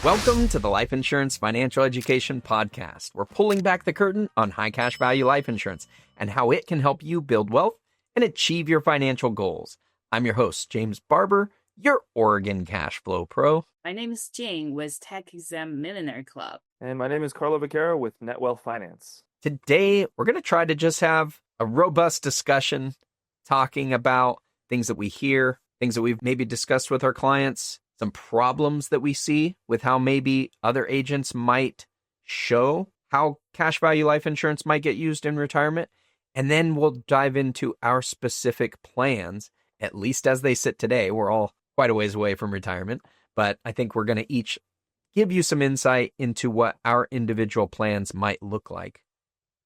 Welcome to the Life Insurance Financial Education Podcast. We're pulling back the curtain on high cash value life insurance and how it can help you build wealth and achieve your financial goals. I'm your host, James Barber, your Oregon Cash Flow Pro. My name is Jing with Tech Exam Millionaire Club. And my name is Carlo with Net Wealth Finance. Today, we're going to try to just have a robust discussion talking about things that we hear, things that we've maybe discussed with our clients, some problems that we see with how maybe other agents might show how cash value life insurance might get used in retirement. And then we'll dive into our specific plans, at least as they sit today. We're all quite a ways away from retirement, but I think we're going to each give you some insight into what our individual plans might look like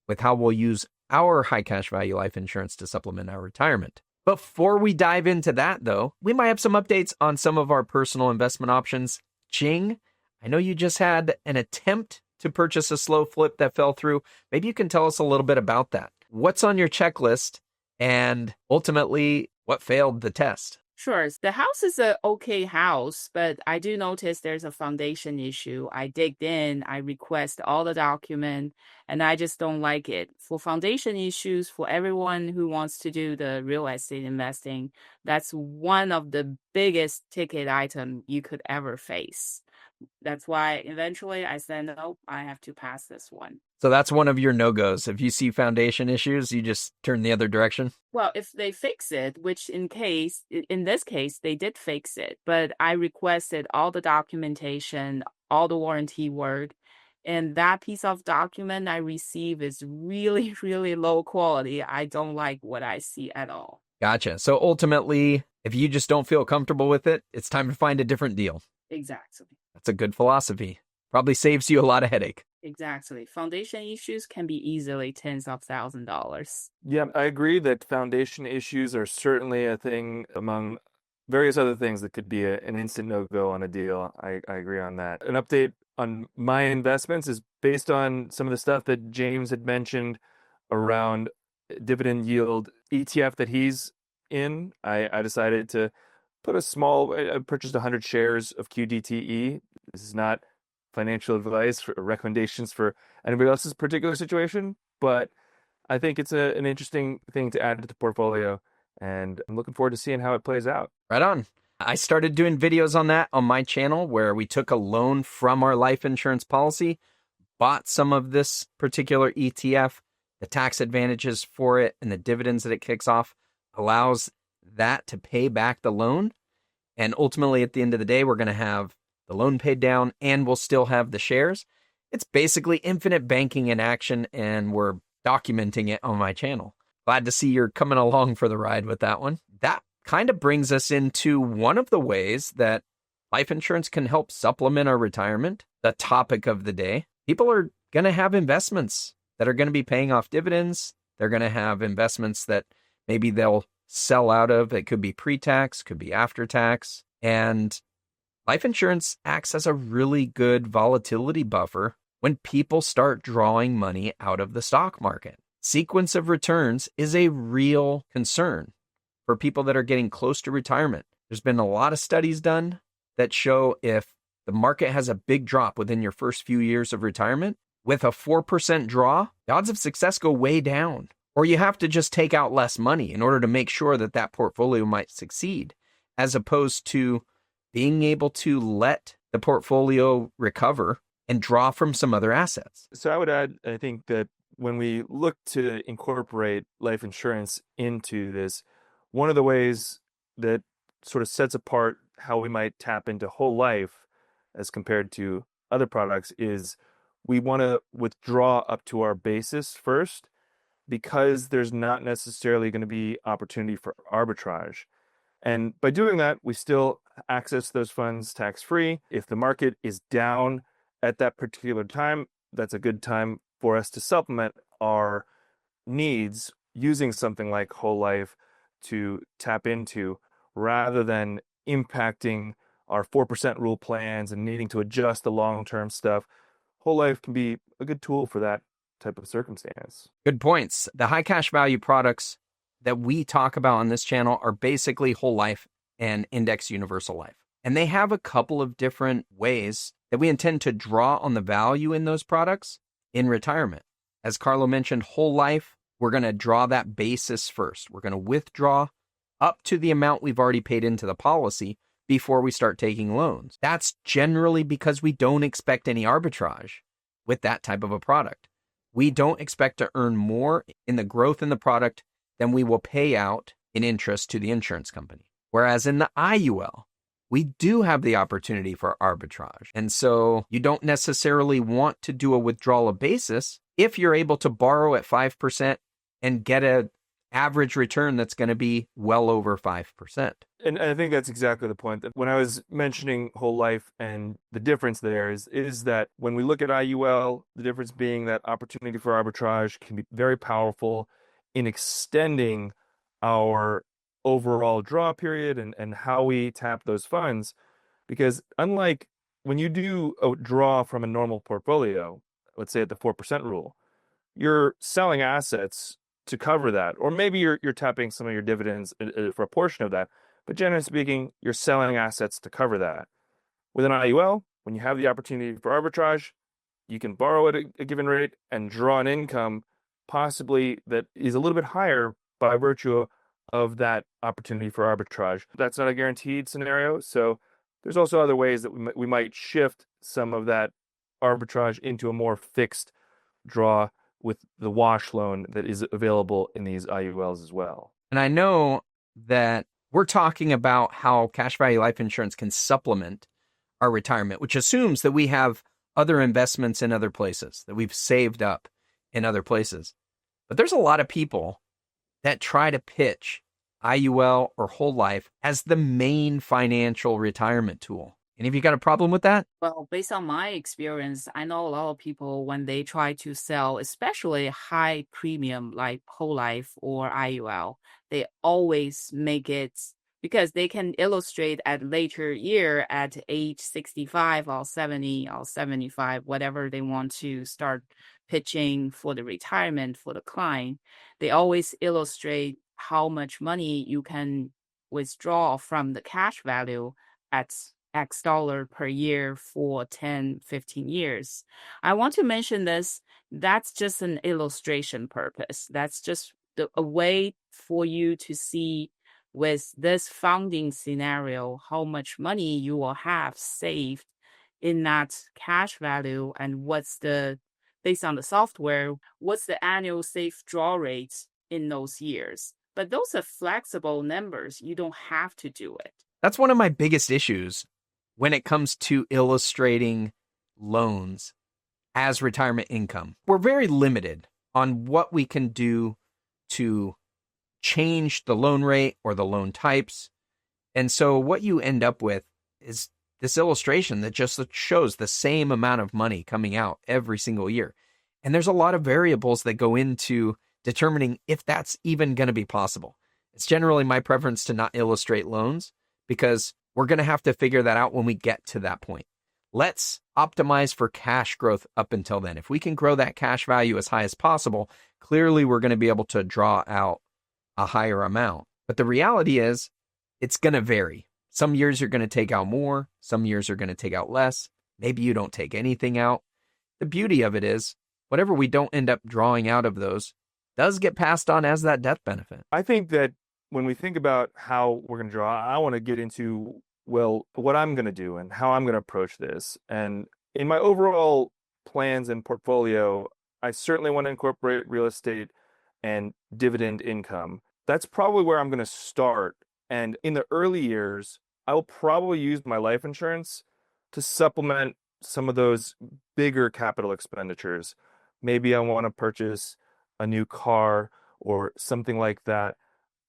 with how we'll use our high cash value life insurance to supplement our retirement. Before we dive into that, though, we might have some updates on some of our personal investment options. Jing, I know you just had an attempt to purchase a slow flip that fell through. Maybe you can tell us a little bit about that. What's on your checklist and ultimately what failed the test? Sure. The house is an okay house, but I do notice there's a foundation issue. I digged in, I request all the document, and I just don't like it. For foundation issues, for everyone who wants to do the real estate investing, that's one of the biggest ticket item you could ever face. That's why eventually I said, no, I have to pass this one. So that's one of your no-goes. If you see foundation issues, you just turn the other direction? Well, if they fix it, which in this case, they did fix it, but I requested all the documentation, all the warranty work, and that piece of document I receive is really, really low quality. I don't like what I see at all. Gotcha. So ultimately, if you just don't feel comfortable with it, it's time to find a different deal. Exactly. That's a good philosophy. Probably saves you a lot of headache. Exactly. Foundation issues can be easily tens of $1,000s. Yeah, I agree that foundation issues are certainly a thing among various other things that could be an instant no-go on a deal. I agree on that. An update on my investments is based on some of the stuff that James had mentioned around dividend yield ETF that he's in. I decided to put I purchased 100 shares of QDTE. This is not financial advice or recommendations for anybody else's particular situation, but I think it's an interesting thing to add to the portfolio, and I'm looking forward to seeing how it plays out. Right on. I started doing videos on that on my channel where we took a loan from our life insurance policy, bought some of this particular ETF, the tax advantages for it and the dividends that it kicks off allows that to pay back the loan. And ultimately, at the end of the day, we're going to have the loan paid down and we'll still have the shares. It's basically infinite banking in action, and we're documenting it on my channel. Glad to see you're coming along for the ride with that one. That kind of brings us into one of the ways that life insurance can help supplement our retirement, the topic of the day. People are going to have investments that are going to be paying off dividends. They're going to have investments that maybe they'll sell out of. It could be pre-tax, could be after-tax. And life insurance acts as a really good volatility buffer when people start drawing money out of the stock market. Sequence of returns is a real concern for people that are getting close to retirement. There's been a lot of studies done that show if the market has a big drop within your first few years of retirement, with a 4% draw, the odds of success go way down. Or you have to just take out less money in order to make sure that that portfolio might succeed, as opposed to being able to let the portfolio recover and draw from some other assets. So I would add, I think that when we look to incorporate life insurance into this, one of the ways that sort of sets apart how we might tap into whole life as compared to other products is we want to withdraw up to our basis first, because there's not necessarily going to be opportunity for arbitrage. And by doing that, we still access those funds tax-free. If the market is down at that particular time, that's a good time for us to supplement our needs using something like whole life to tap into, rather than impacting our 4% rule plans and needing to adjust the long-term stuff. Whole life can be a good tool for that type of circumstance. Good points. The high cash value products that we talk about on this channel are basically whole life and index universal life. And they have a couple of different ways that we intend to draw on the value in those products in retirement. As Carlo mentioned, whole life, we're going to draw that basis first. We're going to withdraw up to the amount we've already paid into the policy before we start taking loans. That's generally because we don't expect any arbitrage with that type of a product. We don't expect to earn more in the growth in the product than we will pay out in interest to the insurance company. Whereas in the IUL, we do have the opportunity for arbitrage. And so you don't necessarily want to do a withdrawal of basis if you're able to borrow at 5% and get an average return that's going to be well over 5%. And I think that's exactly the point. That when I was mentioning whole life and the difference there is that when we look at IUL, the difference being that opportunity for arbitrage can be very powerful in extending our overall draw period and how we tap those funds. Because unlike when you do a draw from a normal portfolio, let's say at the 4% rule, you're selling assets to cover that, or maybe you're tapping some of your dividends for a portion of that. But generally speaking, you're selling assets to cover that. With an IUL, when you have the opportunity for arbitrage, you can borrow at a given rate and draw an income possibly that is a little bit higher by virtue of that opportunity for arbitrage. That's not a guaranteed scenario. So there's also other ways that we might shift some of that arbitrage into a more fixed draw with the wash loan that is available in these IULs as well. And I know that we're talking about how cash value life insurance can supplement our retirement, which assumes that we have other investments in other places, that we've saved up in other places. But there's a lot of people that try to pitch IUL or whole life as the main financial retirement tool. Any of you got a problem with that? Well, based on my experience, I know a lot of people when they try to sell, especially high premium like whole life or IUL, they always make it because they can illustrate at later year at age 65 or 70 or 75, whatever they want to start pitching for the retirement for the client. They always illustrate how much money you can withdraw from the cash value at X dollar per year for 10, 15 years. I want to mention this. That's just an illustration purpose. That's just a way for you to see with this funding scenario how much money you will have saved in that cash value and based on the software, what's the annual safe draw rate in those years. But those are flexible numbers. You don't have to do it. That's one of my biggest issues when it comes to illustrating loans as retirement income. We're very limited on what we can do to change the loan rate or the loan types. And so what you end up with is this illustration that just shows the same amount of money coming out every single year. And there's a lot of variables that go into determining if that's even going to be possible. It's generally my preference to not illustrate loans because we're going to have to figure that out when we get to that point. Let's optimize for cash growth up until then. If we can grow that cash value as high as possible, clearly we're going to be able to draw out a higher amount. But the reality is it's going to vary. Some years you're going to take out more. Some years are going to take out less. Maybe you don't take anything out. The beauty of it is whatever we don't end up drawing out of those does get passed on as that death benefit. I think that when we think about how we're going to draw, I want to get into, well, what I'm going to do and how I'm going to approach this. And in my overall plans and portfolio, I certainly want to incorporate real estate and dividend income. That's probably where I'm going to start. And in the early years, I will probably use my life insurance to supplement some of those bigger capital expenditures. Maybe I want to purchase a new car or something like that.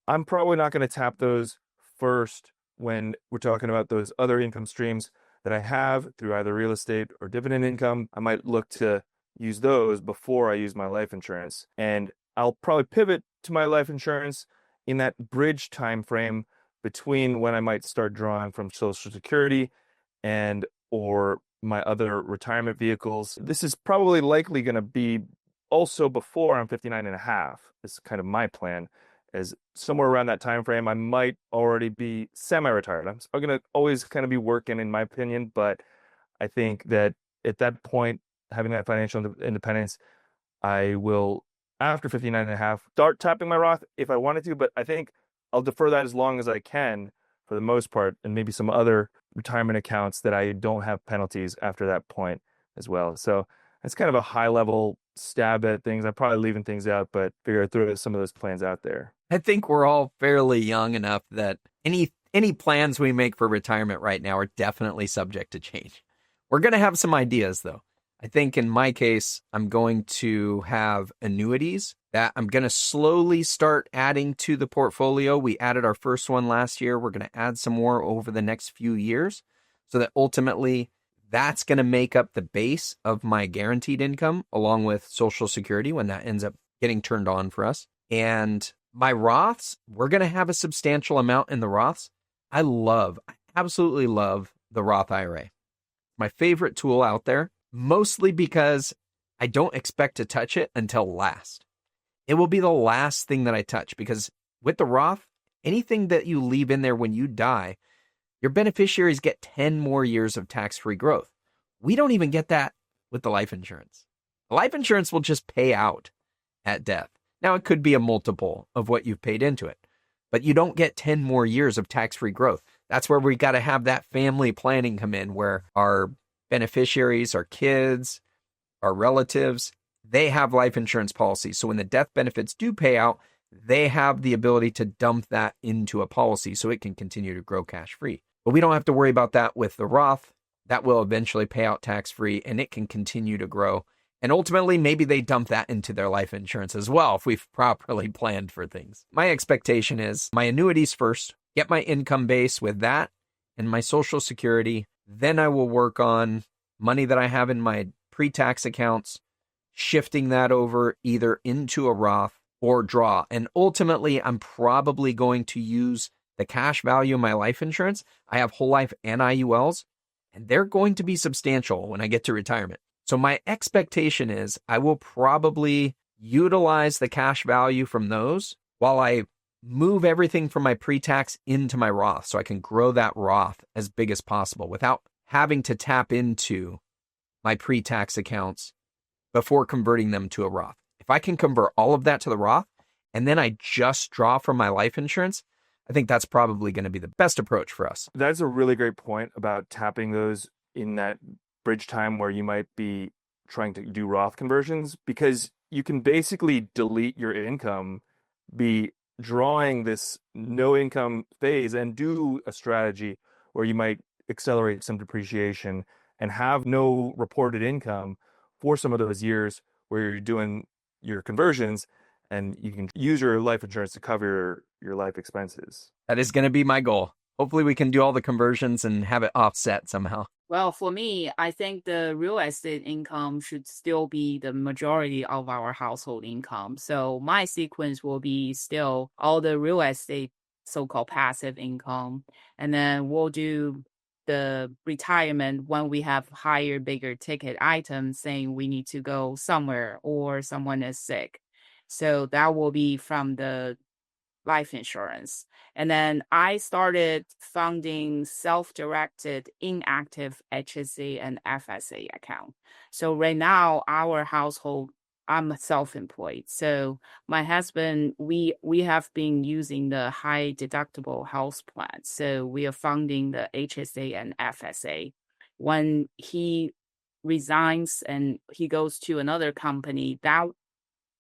I'm probably not going to tap those first when we're talking about those other income streams that I have through either real estate or dividend income. I might look to use those before I use my life insurance. And I'll probably pivot to my life insurance in that bridge time frame between when I might start drawing from Social Security and or my other retirement vehicles. This is probably likely going to be also before I'm 59 and a half is kind of my plan. as somewhere around that time frame, I might already be semi-retired. I'm going to always kind of be working, in my opinion, but I think that at that point, having that financial independence, I will, after 59 and a half, start tapping my Roth if I wanted to, but I think I'll defer that as long as I can for the most part, and maybe some other retirement accounts that I don't have penalties after that point as well. So it's kind of a high level stab at things. I'm probably leaving things out, but figure I'd throw some of those plans out there. I think we're all fairly young enough that any plans we make for retirement right now are definitely subject to change. We're going to have some ideas, though. I think in my case, I'm going to have annuities that I'm going to slowly start adding to the portfolio. We added our first one last year. We're going to add some more over the next few years so that ultimately that's going to make up the base of my guaranteed income along with Social Security when that ends up getting turned on for us. And my Roths, we're going to have a substantial amount in the Roths. I absolutely love the Roth IRA. My favorite tool out there, mostly because I don't expect to touch it until last. It will be the last thing that I touch because with the Roth, anything that you leave in there when you die, your beneficiaries get 10 more years of tax-free growth. We don't even get that with the life insurance. The life insurance will just pay out at death. Now, it could be a multiple of what you've paid into it, but you don't get 10 more years of tax-free growth. That's where we got to have that family planning come in, where our beneficiaries, our kids, our relatives, they have life insurance policies. So when the death benefits do pay out, they have the ability to dump that into a policy so it can continue to grow cash-free. But we don't have to worry about that with the Roth. That will eventually pay out tax-free and it can continue to grow. And ultimately, maybe they dump that into their life insurance as well if we've properly planned for things. My expectation is my annuities first, get my income base with that and my Social Security. Then I will work on money that I have in my pre-tax accounts, shifting that over either into a Roth or draw. And ultimately, I'm probably going to use the cash value of my life insurance. I have whole life and IULs, and they're going to be substantial when I get to retirement. So my expectation is I will probably utilize the cash value from those while I move everything from my pre-tax into my Roth so I can grow that Roth as big as possible without having to tap into my pre-tax accounts before converting them to a Roth. If I can convert all of that to the Roth and then I just draw from my life insurance, I think that's probably going to be the best approach for us. That's a really great point about tapping those in that bridge time where you might be trying to do Roth conversions, because you can basically delete your income, be drawing this no income phase and do a strategy where you might accelerate some depreciation and have no reported income for some of those years where you're doing your conversions, and you can use your life insurance to cover your life expenses. That is going to be my goal. Hopefully we can do all the conversions and have it offset somehow. Well, for me, I think the real estate income should still be the majority of our household income. So my sequence will be still all the real estate, so-called passive income. And then we'll do the retirement when we have higher, bigger ticket items saying we need to go somewhere or someone is sick. So that will be from the life insurance. And then I started funding self-directed inactive HSA and FSA account. So right now, our household, I'm self-employed. So my husband, we have been using the high deductible health plan. So we are funding the HSA and FSA. When he resigns and he goes to another company, that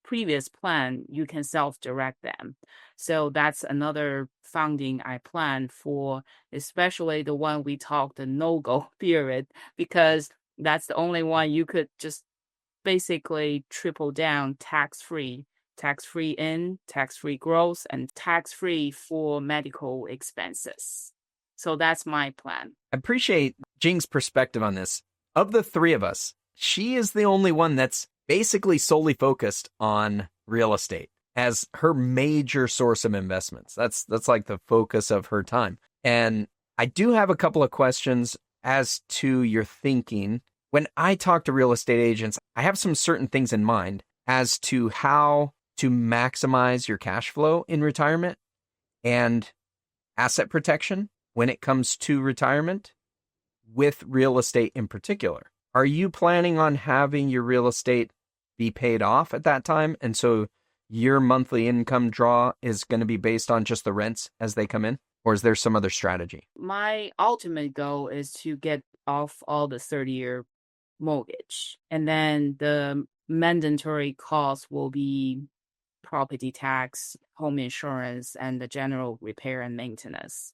previous plan, you can self-direct them. So that's another funding I plan for, especially the one we talked the no-go period, because that's the only one you could just basically triple down tax-free in, tax-free growth, and tax-free for medical expenses. So that's my plan. I appreciate Jing's perspective on this. Of the three of us, she is the only one that's basically solely focused on real estate as her major source of investments. That's like the focus of her time. And I do have a couple of questions as to your thinking. When I talk to real estate agents, I have some certain things in mind as to how to maximize your cash flow in retirement and asset protection when it comes to retirement with real estate in particular. Are you planning on having your real estate be paid off at that time? And so your monthly income draw is going to be based on just the rents as they come in? Or is there some other strategy? My ultimate goal is to get off all the 30-year mortgage. And then the mandatory costs will be property tax, home insurance, and the general repair and maintenance.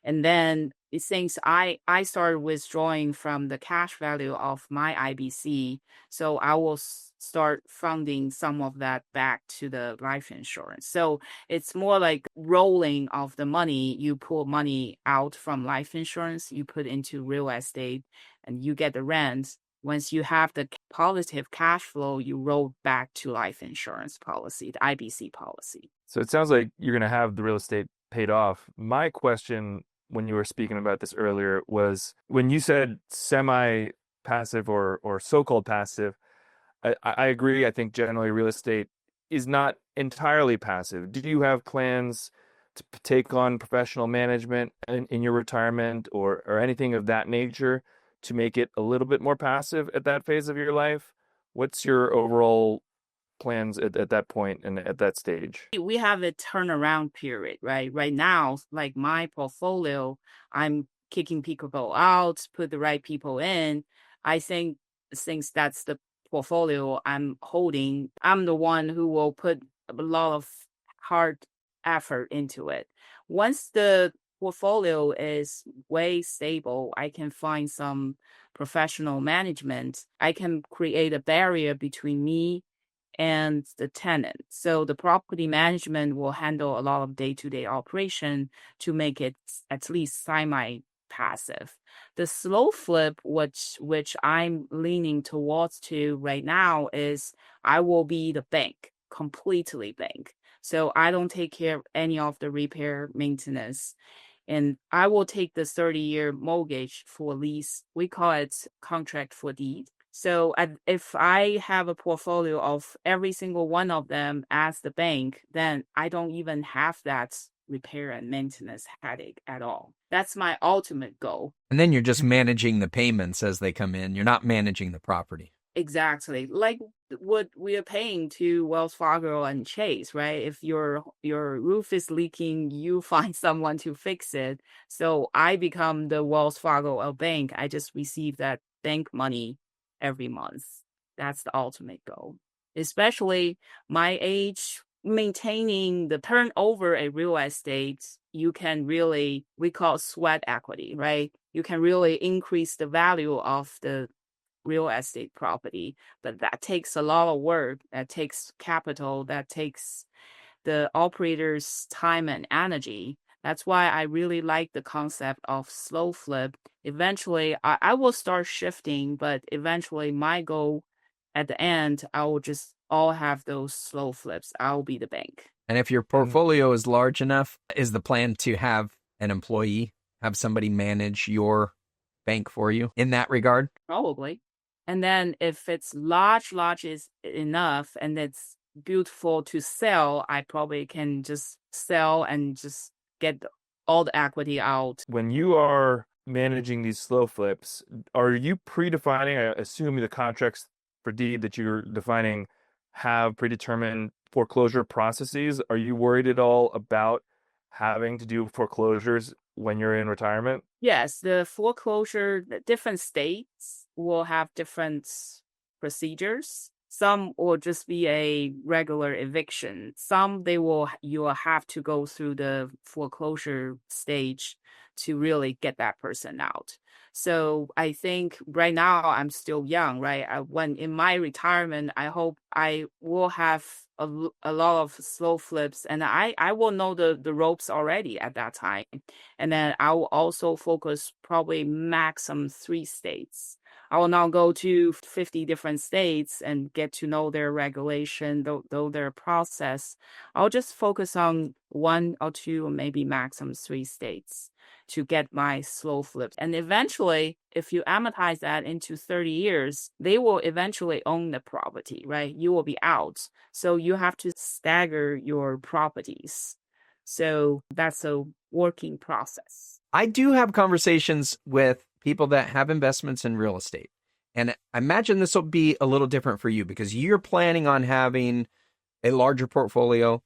And then since I started withdrawing from the cash value of my IBC, so I will start funding some of that back to the life insurance. So it's more like rolling of the money. You pull money out from life insurance, you put into real estate, and you get the rent. Once you have the positive cash flow, you roll back to life insurance policy, the IBC policy. So it sounds like you're going to have the real estate paid off. My question when you were speaking about this earlier was when you said semi-passive or so-called passive, I agree. I think generally real estate is not entirely passive. Do you have plans to take on professional management in your retirement or anything of that nature to make it a little bit more passive at that phase of your life? What's your overall plans at that point and at that stage? We have a turnaround period, right? Right now, like my portfolio, I'm kicking people out, put the right people in. I think since that's the portfolio I'm holding, I'm the one who will put a lot of hard effort into it. Once the portfolio is way stable, I can find some professional management. I can create a barrier between me and the tenant. So the property management will handle a lot of day-to-day operation to make it at least semi-passive. The slow flip, which I'm leaning towards to right now, is I will be the bank, completely bank. So I don't take care of any of the repair maintenance. And I will take the 30-year mortgage for lease. We call it contract for deed. So if I have a portfolio of every single one of them as the bank, then I don't even have that repair and maintenance headache at all. That's my ultimate goal. And then you're just managing the payments as they come in. You're not managing the property. Exactly. Like what we are paying to Wells Fargo and Chase, right? If your roof is leaking, you find someone to fix it. So I become the Wells Fargo of bank. I just receive that bank money every month. That's the ultimate goal. Especially my age, maintaining the turnover a real estate, you can really, we call sweat equity, right? You can really increase the value of the real estate property, but that takes a lot of work. That takes capital. That takes the operator's time and energy. That's why I really like the concept of slow flip. Eventually, I will start shifting, but eventually my goal at the end, I will just all have those slow flips. I'll be the bank. And if your portfolio is large enough, is the plan to have an employee, have somebody manage your bank for you in that regard? Probably. And then if it's large is enough and it's beautiful to sell, I probably can just sell and just get all the equity out. When you are managing these slow flips, are you predefining, I assume the contracts for deed that you're defining have predetermined foreclosure processes? Are you worried at all about having to do foreclosures when you're in retirement? Yes, the foreclosure, the different states will have different procedures. Some will just be a regular eviction. Some you will have to go through the foreclosure stage to really get that person out. So I think right now I'm still young, right? When in my retirement, I hope I will have a lot of slow flips, and I will know the ropes already at that time. And then I will also focus probably maximum 3 states. I will now go to 50 different states and get to know their regulation, though their process. I'll just focus on 1 or 2 or maybe maximum 3 states. to get my slow flips. And eventually, if you amortize that into 30 years, they will eventually own the property, right? You will be out. So you have to stagger your properties. So that's a working process. I do have conversations with people that have investments in real estate. And I imagine this will be a little different for you because you're planning on having a larger portfolio.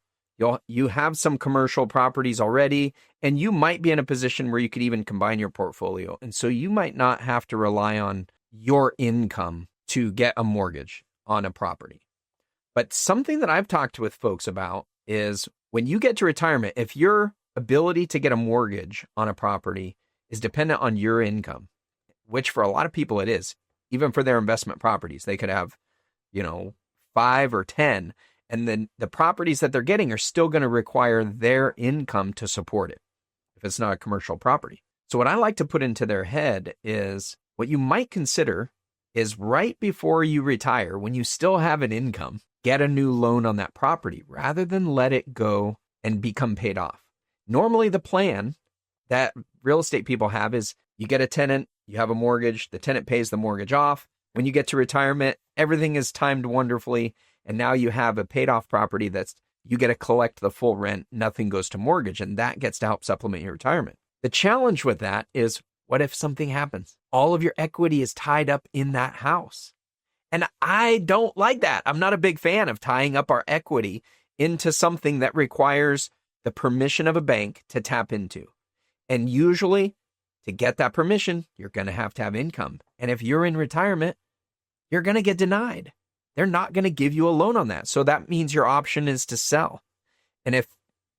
You have some commercial properties already, and you might be in a position where you could even combine your portfolio. And so you might not have to rely on your income to get a mortgage on a property. But something that I've talked with folks about is when you get to retirement, if your ability to get a mortgage on a property is dependent on your income, which for a lot of people it is, even for their investment properties, they could have, 5 or 10, and then the properties that they're getting are still going to require their income to support it if it's not a commercial property. So what I like to put into their head is what you might consider is right before you retire, when you still have an income, get a new loan on that property rather than let it go and become paid off. Normally the plan that real estate people have is you get a tenant, you have a mortgage, the tenant pays the mortgage off. When you get to retirement, everything is timed wonderfully. And now you have a paid off property that's, you get to collect the full rent, nothing goes to mortgage, and that gets to help supplement your retirement. The challenge with that is, what if something happens? All of your equity is tied up in that house. And I don't like that. I'm not a big fan of tying up our equity into something that requires the permission of a bank to tap into. And usually, to get that permission, you're going to have income. And if you're in retirement, you're going to get denied. They're not going to give you a loan on that. So that means your option is to sell. And if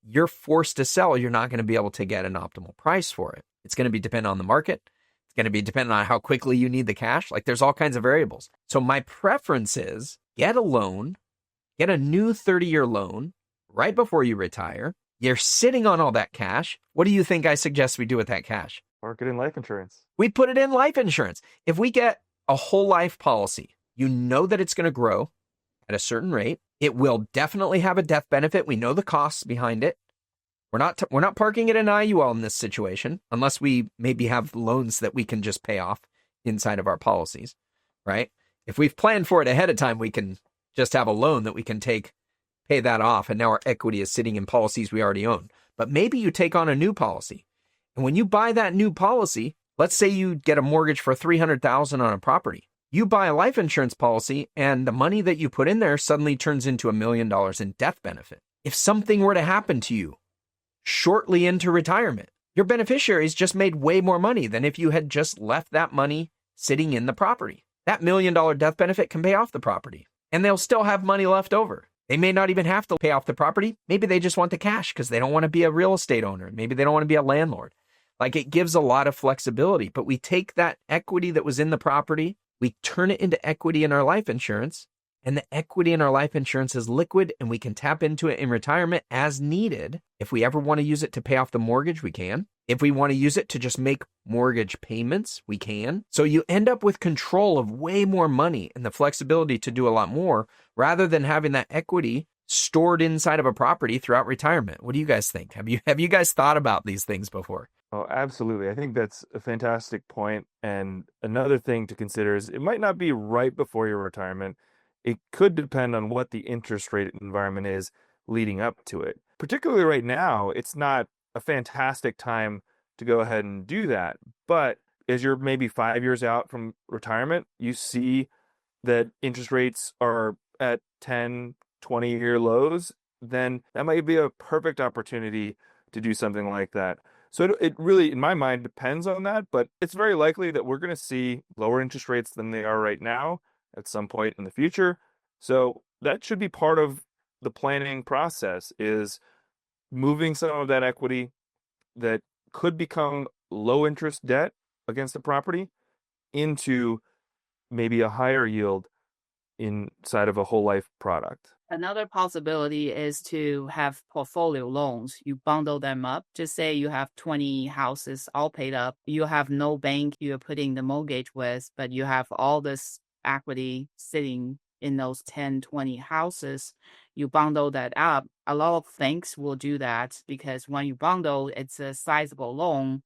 you're forced to sell, you're not going to be able to get an optimal price for it. It's going to be dependent on the market. It's going to be dependent on how quickly you need the cash. Like there's all kinds of variables. So my preference is get a loan, get a new 30-year loan right before you retire. You're sitting on all that cash. What do you think I suggest we do with that cash? Park it in life insurance. We put it in life insurance. If we get a whole life policy, you know that it's going to grow at a certain rate. It will definitely have a death benefit. We know the costs behind it. We're not parking it in IUL in this situation, unless we maybe have loans that we can just pay off inside of our policies, right? If we've planned for it ahead of time, we can just have a loan that we can pay that off, and now our equity is sitting in policies we already own. But maybe you take on a new policy, and when you buy that new policy, let's say you get a mortgage for $300,000 on a property. You buy a life insurance policy, and the money that you put in there suddenly turns into $1 million in death benefit. If something were to happen to you shortly into retirement, your beneficiaries just made way more money than if you had just left that money sitting in the property. That $1 million death benefit can pay off the property, and they'll still have money left over. They may not even have to pay off the property. Maybe they just want the cash because they don't want to be a real estate owner. Maybe they don't want to be a landlord. Like, it gives a lot of flexibility, but we take that equity that was in the property, we turn it into equity in our life insurance, and the equity in our life insurance is liquid, and we can tap into it in retirement as needed. If we ever want to use it to pay off the mortgage, we can. If we want to use it to just make mortgage payments, we can. So you end up with control of way more money and the flexibility to do a lot more rather than having that equity stored inside of a property throughout retirement. What do you guys think? Have you guys thought about these things before? Oh, absolutely. I think that's a fantastic point. And another thing to consider is it might not be right before your retirement. It could depend on what the interest rate environment is leading up to it. Particularly right now, it's not a fantastic time to go ahead and do that. But as you're maybe 5 years out from retirement, you see that interest rates are at 10, 20-year lows, then that might be a perfect opportunity to do something like that. So it really, in my mind, depends on that, but it's very likely that we're going to see lower interest rates than they are right now at some point in the future. So that should be part of the planning process, is moving some of that equity that could become low interest debt against the property into maybe a higher yield inside of a whole life product. Another possibility is to have portfolio loans. You bundle them up. Just say you have 20 houses all paid up. You have no bank you're putting the mortgage with, but you have all this equity sitting in those 10, 20 houses. You bundle that up. A lot of banks will do that because when you bundle, it's a sizable loan.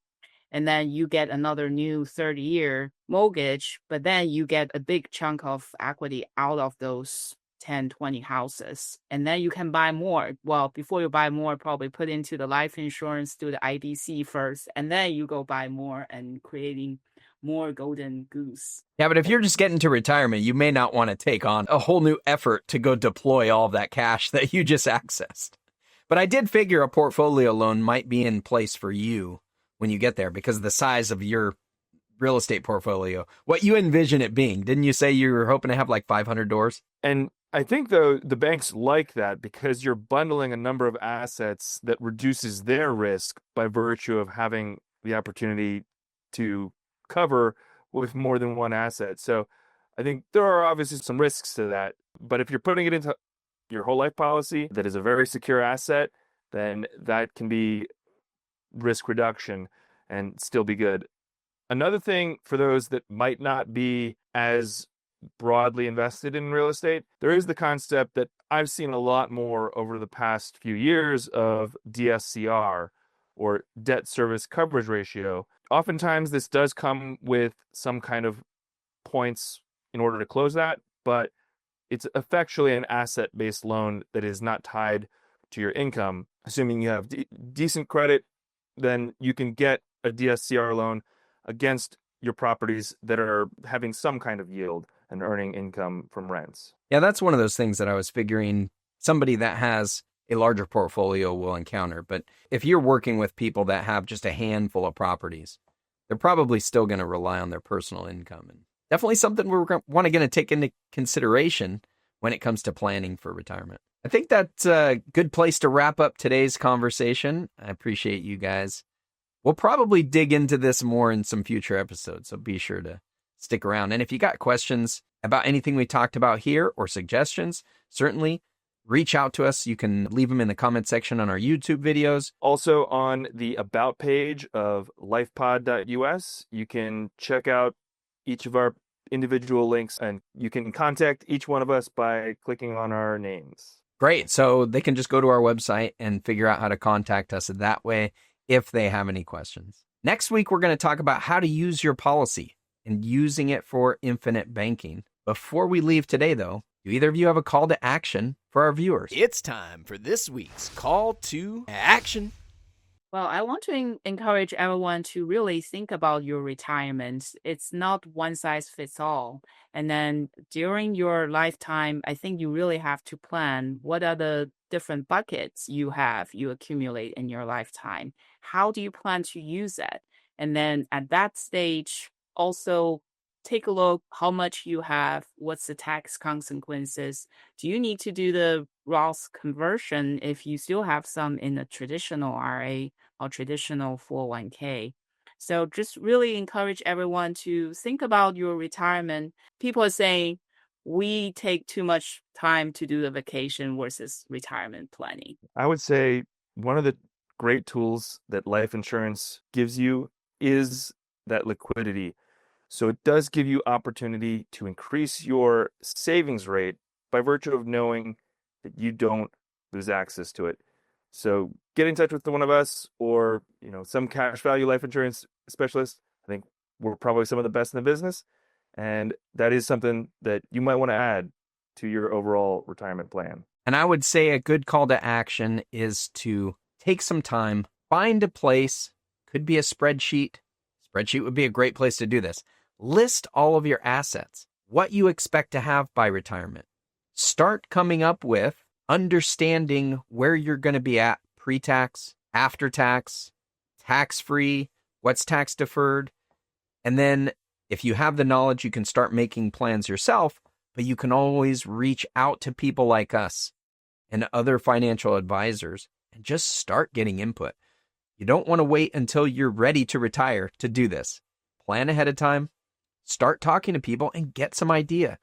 and then you get another new 30-year mortgage, but then you get a big chunk of equity out of those 10, 20 houses, and then you can buy more. Well, before you buy more, probably put into the life insurance, do the IDC first, and then you go buy more and creating more golden goose. Yeah, but if you're just getting to retirement, you may not want to take on a whole new effort to go deploy all of that cash that you just accessed. But I did figure a portfolio loan might be in place for you when you get there because of the size of your real estate portfolio. What you envision it being. Didn't you say you were hoping to have like 500 doors? And I think, though, the banks like that because you're bundling a number of assets that reduces their risk by virtue of having the opportunity to cover with more than one asset. So I think there are obviously some risks to that. But if you're putting it into your whole life policy that is a very secure asset, then that can be risk reduction and still be good. Another thing for those that might not be as broadly invested in real estate, there is the concept that I've seen a lot more over the past few years of DSCR, or debt service coverage ratio. Oftentimes this does come with some kind of points in order to close that, but it's effectually an asset-based loan that is not tied to your income. Assuming you have decent credit, then you can get a DSCR loan against your properties that are having some kind of yield and earning income from rents. Yeah, that's one of those things that I was figuring somebody that has a larger portfolio will encounter. But if you're working with people that have just a handful of properties, they're probably still going to rely on their personal income. And definitely something we're going to take into consideration when it comes to planning for retirement. I think that's a good place to wrap up today's conversation. I appreciate you guys. We'll probably dig into this more in some future episodes, so be sure to stick around. And if you got questions about anything we talked about here or suggestions, certainly reach out to us. You can leave them in the comment section on our YouTube videos. Also on the About page of lifepod.us, you can check out each of our individual links, and you can contact each one of us by clicking on our names. Great. So they can just go to our website and figure out how to contact us that way if they have any questions. Next week, we're going to talk about how to use your policy and using it for infinite banking. Before we leave today, though, do either of you have a call to action for our viewers? It's time for this week's call to action. Well, I want to encourage everyone to really think about your retirement. It's not one size fits all. And then during your lifetime, I think you really have to plan what are the different buckets you accumulate in your lifetime. How do you plan to use that? And then at that stage, also take a look how much you have, what's the tax consequences. Do you need to do the Roth conversion if you still have some in a traditional RA or traditional 401k? So just really encourage everyone to think about your retirement. People are saying we take too much time to do the vacation versus retirement planning. I would say one of the great tools that life insurance gives you is that liquidity. So it does give you opportunity to increase your savings rate by virtue of knowing that you don't lose access to it. So get in touch with one of us or, some cash value life insurance specialist. I think we're probably some of the best in the business. And that is something that you might want to add to your overall retirement plan. And I would say a good call to action is to take some time, find a place, could be a spreadsheet. Spreadsheet would be a great place to do this. List all of your assets, what you expect to have by retirement. Start coming up with understanding where you're going to be at pre-tax, after-tax, tax-free, what's tax deferred. And then if you have the knowledge, you can start making plans yourself, but you can always reach out to people like us and other financial advisors and just start getting input. You don't want to wait until you're ready to retire to do this. Plan ahead of time, start talking to people and get some idea.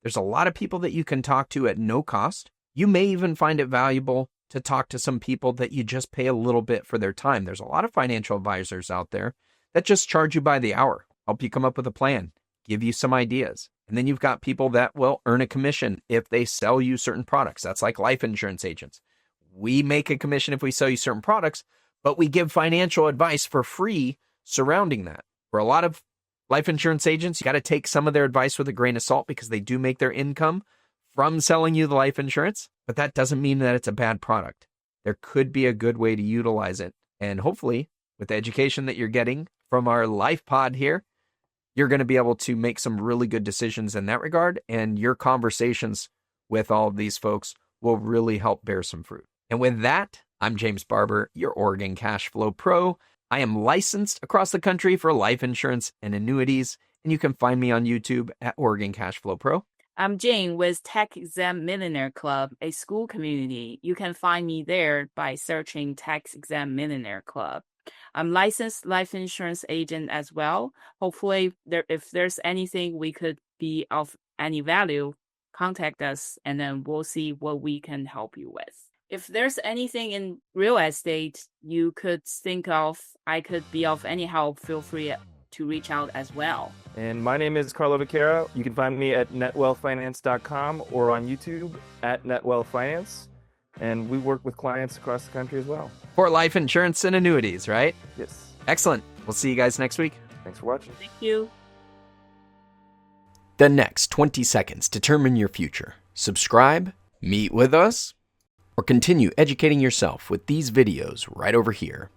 There's a lot of people that you can talk to at no cost. You may even find it valuable to talk to some people that you just pay a little bit for their time. There's a lot of financial advisors out there that just charge you by the hour, help you come up with a plan, give you some ideas. And then you've got people that will earn a commission if they sell you certain products. That's like life insurance agents. We make a commission if we sell you certain products, but we give financial advice for free surrounding that. For a lot of life insurance agents, you got to take some of their advice with a grain of salt because they do make their income from selling you the life insurance, but that doesn't mean that it's a bad product. There could be a good way to utilize it. And hopefully, with the education that you're getting from our life pod here, you're going to be able to make some really good decisions in that regard. And your conversations with all of these folks will really help bear some fruit. And with that, I'm James Barber, your Oregon Cash Flow Pro. I am licensed across the country for life insurance and annuities, and you can find me on YouTube at Oregon Cash Flow Pro. I'm Jing with Tech Exam Millionaire Club, a school community. You can find me there by searching Tech Exam Millionaire Club. I'm licensed life insurance agent as well. Hopefully, if there's anything we could be of any value, contact us, and then we'll see what we can help you with. If there's anything in real estate you could think of, I could be of any help, feel free to reach out as well. And my name is Carlo Vaquera. You can find me at netwealthfinance.com or on YouTube at netwealthfinance. And we work with clients across the country as well. For life insurance and annuities, right? Yes. Excellent. We'll see you guys next week. Thanks for watching. Thank you. The next 20 seconds determine your future. Subscribe, meet with us, or continue educating yourself with these videos right over here.